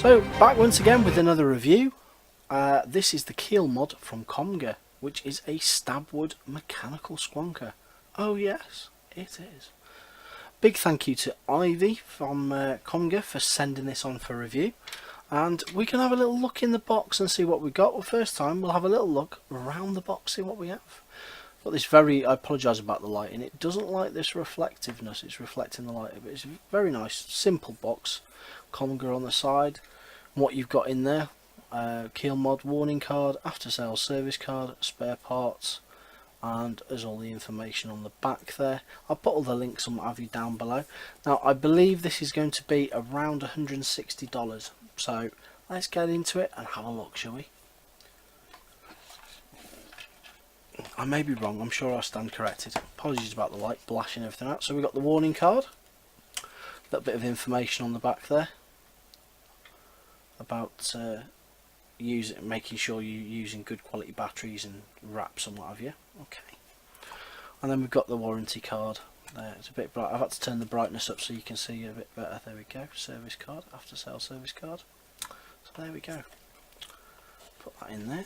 So back once again with another review. This is the Keel mod from Komge, which is a stabwood mechanical squonker. Oh yes, it is. Big thank you to Ivy from Komge for sending this on for review. And we can have a little look in the box and see what we got. Well, first time we'll have a little look around the box, see what we have. Got this I apologise about the lighting, it doesn't like this reflectiveness, it's reflecting the light, but it's a very nice, simple box. Komge on the side. What you've got in there, Keel mod warning card, after sales service card, spare parts, and there's all the information on the back there. I'll put all the links and what have you down below. Now I believe this is going to be around $160, so let's get into it and have a look, shall we? I may be wrong, I'm sure I'll stand corrected. Apologies about the light blashing everything out. So we've got the warning card, a little bit of information on the back there about making sure you're using good quality batteries and wraps and what have you. Okay. And then we've got the warranty card. There, it's a bit bright. I've had to turn the brightness up so you can see a bit better. There we go. Service card, after sale service card. So there we go. Put that in there.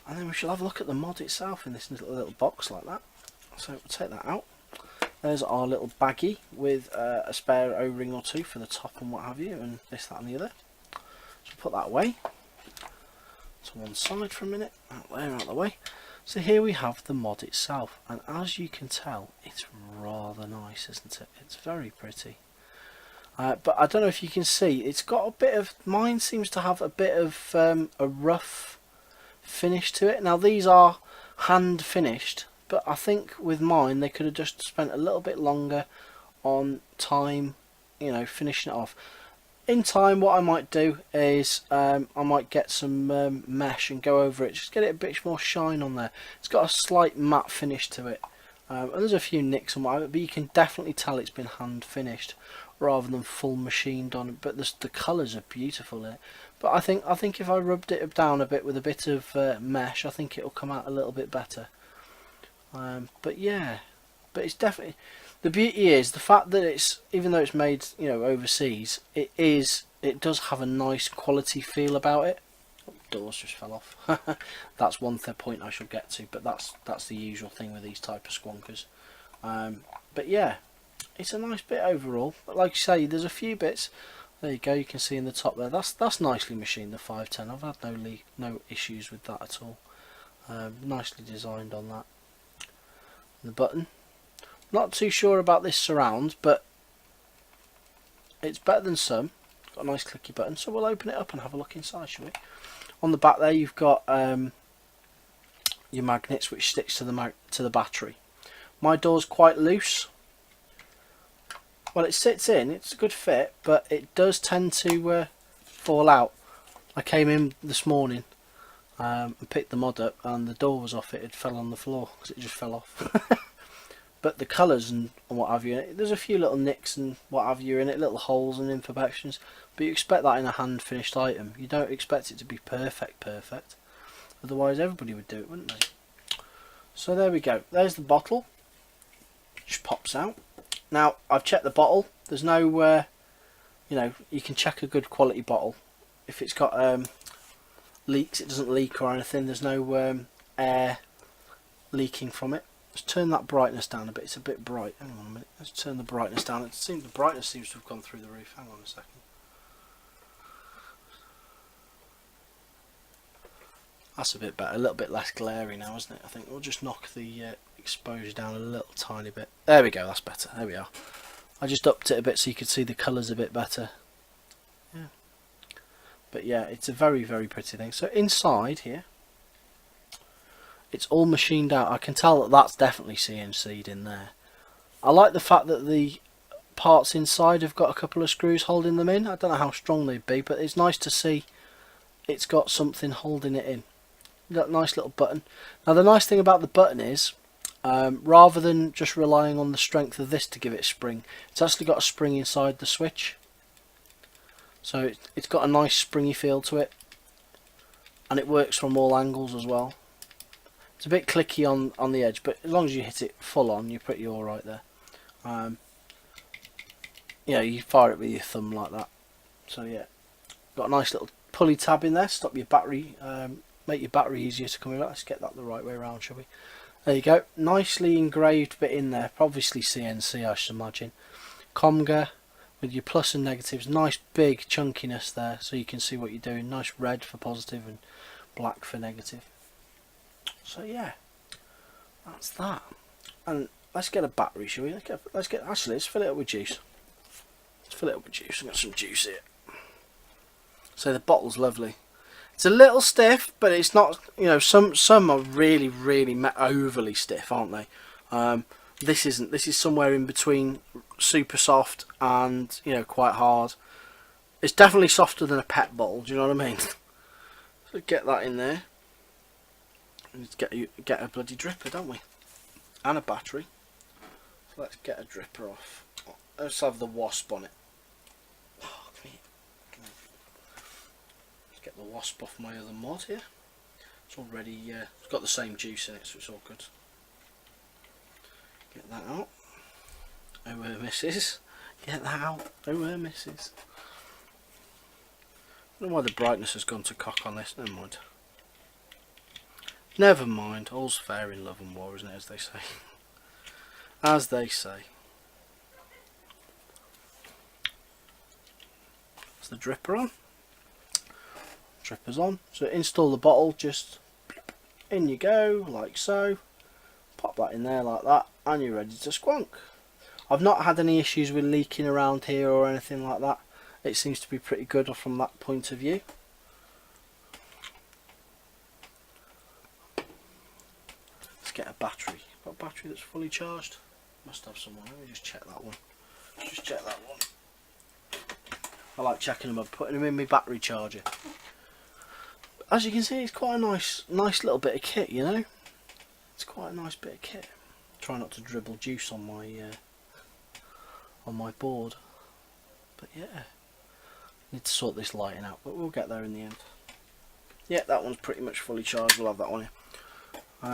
And then we shall have a look at the mod itself in this little box like that. So we'll take that out. There's our little baggie with a spare O-ring or two for the top and what have you, and this, that and the other. So put that away to one side for a minute, out there, out of the way. So here we have the mod itself, and as you can tell, it's rather nice, isn't it? It's very pretty. But I don't know if you can see, it's got a bit of, mine seems to have a bit of a rough finish to it. Now these are hand finished, but I think with mine they could have just spent a little bit longer on time, you know, finishing it off. In time what I might do is I might get some mesh and go over it, just get it a bit more shine on there. It's got a slight matte finish to it, and there's a few nicks and whatever, but you can definitely tell it's been hand finished rather than full machined on. But the colours are beautiful in it. But I think if I rubbed it down a bit with a bit of mesh, I think it'll come out a little bit better. But yeah, but it's definitely, the beauty is the fact that it's, even though it's made, you know, overseas, it does have a nice quality feel about it. Oh, doors just fell off. That's one point I shall get to, but that's the usual thing with these type of squonkers. But yeah, it's a nice bit overall. But like you say, there's a few bits. There you go, you can see in the top there. That's nicely machined, the 510. I've had no issues with that at all. Nicely designed on that. The button. Not too sure about this surround, but it's better than some. It's got a nice clicky button, so we'll open it up and have a look inside, shall we? On the back there, you've got your magnets, which sticks to the battery. My door's quite loose. Well, it sits in, it's a good fit, but it does tend to fall out. I came in this morning and picked the mod up, and the door was off it. It fell on the floor because it just fell off. But the colours and what have you, there's a few little nicks and what have you in it, little holes and imperfections. But you expect that in a hand finished item. You don't expect it to be perfect. Otherwise everybody would do it, wouldn't they? So there we go. There's the bottle. Just pops out. Now I've checked the bottle. There's no, you know, you can check a good quality bottle. If it's got leaks, it doesn't leak or anything. There's no air leaking from it. Let's turn that brightness down a bit. It's a bit bright. Hang on a minute. Let's turn the brightness down. It seems the brightness seems to have gone through the roof. Hang on a second. That's a bit better. A little bit less glary now, isn't it? I think we'll just knock the exposure down a little tiny bit. There we go. That's better. There we are. I just upped it a bit so you could see the colours a bit better. Yeah. But yeah, it's a very, very pretty thing. So inside here, it's all machined out. I can tell that that's definitely CNC'd in there. I like the fact that the parts inside have got a couple of screws holding them in. I don't know how strong they'd be, but it's nice to see it's got something holding it in. That nice little button. Now the nice thing about the button is, rather than just relying on the strength of this to give it spring, it's actually got a spring inside the switch. So it's got a nice springy feel to it, and it works from all angles as well. It's a bit clicky on the edge, but as long as you hit it full on, you're pretty alright there. You know, you fire it with your thumb like that. So yeah, Got a nice little pulley tab in there, stop your battery, make your battery easier to come in. Let's get that the right way around, shall we? There you go, nicely engraved bit in there, obviously CNC I should imagine. Komge with your plus and negatives, nice big chunkiness there so you can see what you're doing. Nice red for positive and black for negative. So yeah, that's that. And let's get a battery, shall we? Let's fill it up with juice. Let's fill it up with juice. I've got some juice here. So the bottle's lovely. It's a little stiff, but it's not, you know, some are really overly stiff, aren't they? This isn't. This is somewhere in between super soft and, you know, quite hard. It's definitely softer than a pet bottle, do you know what I mean? So get that in there. Let's get a bloody dripper, don't we? And a battery. So let's get a dripper off. Let's have the wasp on it. Oh, come here. Let's get the wasp off my other mod here. It's already, it's got the same juice in it, so it's all good. Get that out. Oh, missus. Get that out. Oh, missus. I don't know why the brightness has gone to cock on this. Never mind. Never mind. All's fair in love and war, isn't it, as they say. As they say. Is the dripper on? Dripper's on. So install the bottle, just in you go, like so. Pop that in there like that, and you're ready to squonk. I've not had any issues with leaking around here or anything like that. It seems to be pretty good from that point of view. Let's get a battery. Got a battery that's fully charged. Must have someone. Let me just check that one. Just check that one. I like checking them up, putting them in my battery charger. As you can see, it's quite a nice little bit of kit, you know. It's quite a nice bit of kit. Try not to dribble juice on my board. But yeah, need to sort this lighting out, but we'll get there in the end. Yeah, that one's pretty much fully charged. We'll have that one here.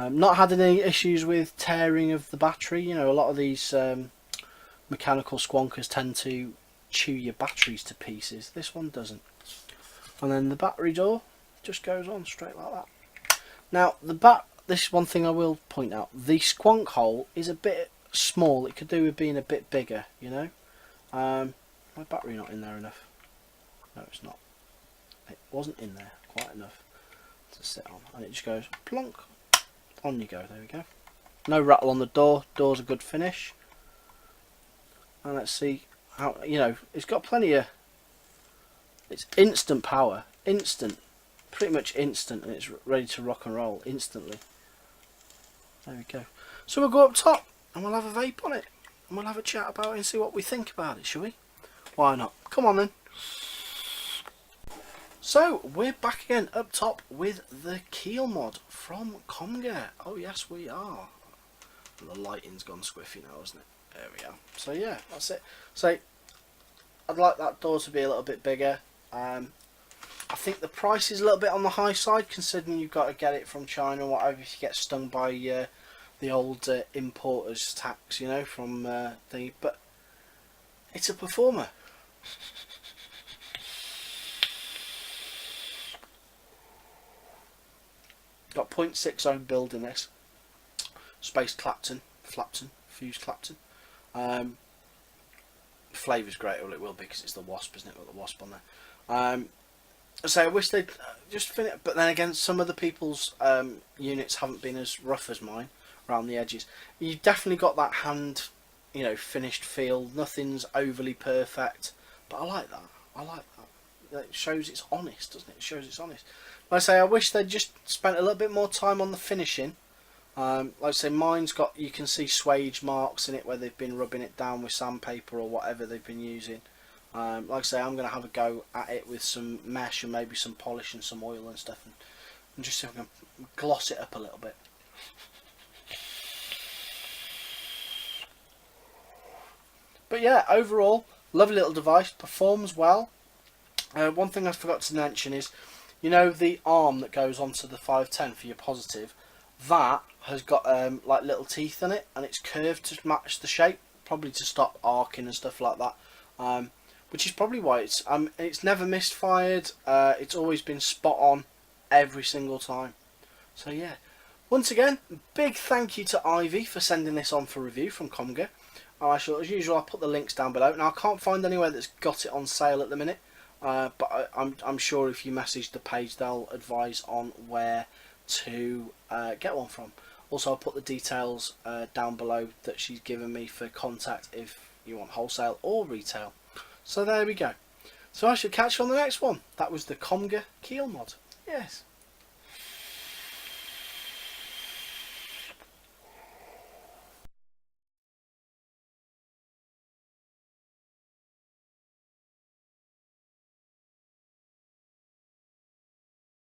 Not had any issues with tearing of the battery. You know, a lot of these mechanical squonkers tend to chew your batteries to pieces. This one doesn't. And then the battery door just goes on straight like that. Now this is one thing I will point out. The squonk hole is a bit small. It could do with being a bit bigger, you know. My battery not in there enough. No, it's not. It wasn't in there quite enough to sit on, and it just goes plonk. On you go. There we go. No rattle on the door. Door's a good finish. And let's see how, you know, it's got plenty of. It's instant power, instant, pretty much instant, and it's ready to rock and roll instantly. There we go. So we'll go up top and we'll have a vape on it, and we'll have a chat about it and see what we think about it, shall we? Why not? Come on then. So we're back again up top with the Keel mod from Komge. Oh yes, we are. And the lighting's gone squiffy now, isn't it? There we are. So yeah, that's it. So I'd like that door to be a little bit bigger. I think the price is a little bit on the high side, considering you've got to get it from China or whatever if you get stung by the old importers tax, you know, from but it's a performer. Got 0.6 ohm build in this. Spaced Clapton, fused Clapton. Flavour's great, well it will be because it's the wasp, isn't it? Got the wasp on there. So I wish they'd just finish, but then again, some other people's units haven't been as rough as mine around the edges. You've definitely got that hand, you know, finished feel. Nothing's overly perfect, but I like that. I like that. It shows it's honest, doesn't it? It shows it's honest. Like I say, I wish they'd just spent a little bit more time on the finishing. Like I say, mine's got, you can see swage marks in it where they've been rubbing it down with sandpaper or whatever they've been using. Like I say, I'm going to have a go at it with some mesh and maybe some polish and some oil and stuff, and just see if I can gloss it up a little bit. But yeah, overall, lovely little device, performs well. One thing I forgot to mention is, you know, the arm that goes onto the 510 for your positive, that has got like little teeth in it, and it's curved to match the shape, probably to stop arcing and stuff like that. which is probably why it's never misfired. It's always been spot on every single time. So yeah, once again, big thank you to Ivy for sending this on for review from Komge. As usual, I'll put the links down below. Now I can't find anywhere that's got it on sale at the minute, but I'm sure if you message the page, they'll advise on where to get one from. Also, I'll put the details down below that she's given me for contact if you want wholesale or retail. So there we go. So I shall catch you on the next one. That was the Komge Keel mod. Yes.